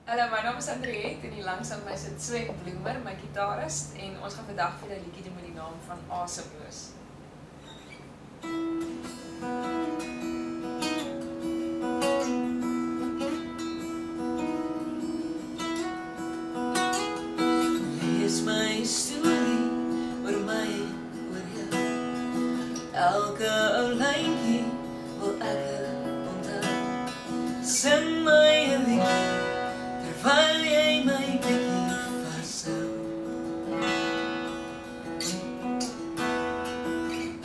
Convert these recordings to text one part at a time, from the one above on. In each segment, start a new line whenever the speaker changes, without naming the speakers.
Hallo, my naam is Andriette en hier langs aan my sit Sven Bloemer, my gitarist, en ons gaan vandag vir 'n liedjie doen met die naam van Asemloos.
Lees my storie oor my en oor jou. Elke ou lyntjie wil ek onthou. Sing my 'n liedjie terwyl jy my blikkie vashou.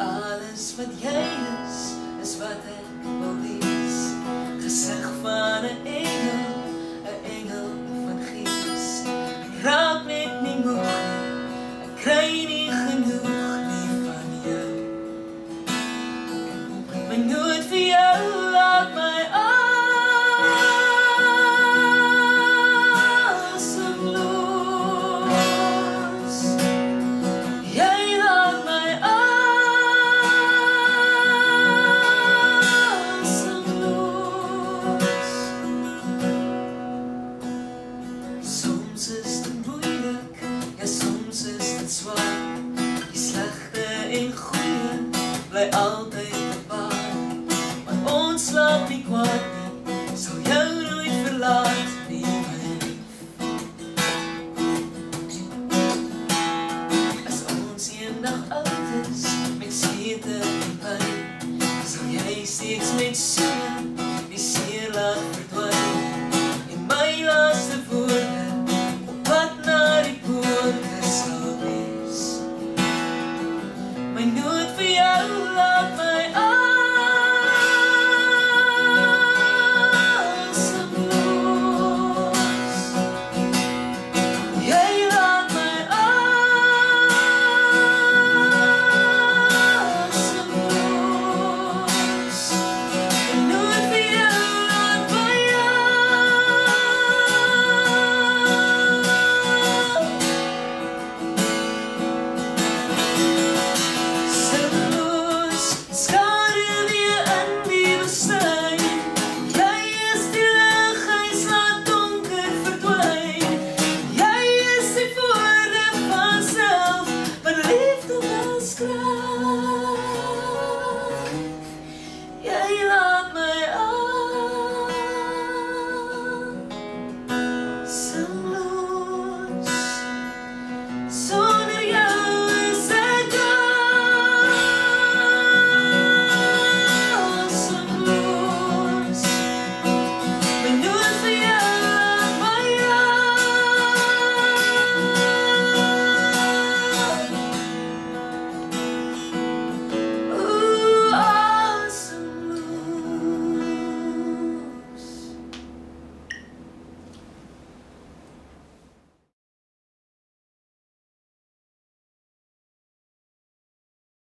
Alles wat jy is wat ek wil wees. Gesig van 'n engel van gees. Ek raak net nie moeg nie, ek kry nie genoeg nie van jou. My nood vir jou laat my soms is dit moeilik, ja soms is dit zwaar. Die slegte en goeie bly altyd bepaal. Maar ons slaap nie kwaad nie, sal jou nooit verlaat nie, my lief. As ons eendag oud is, met seete en pyn, sal jy steeds met soene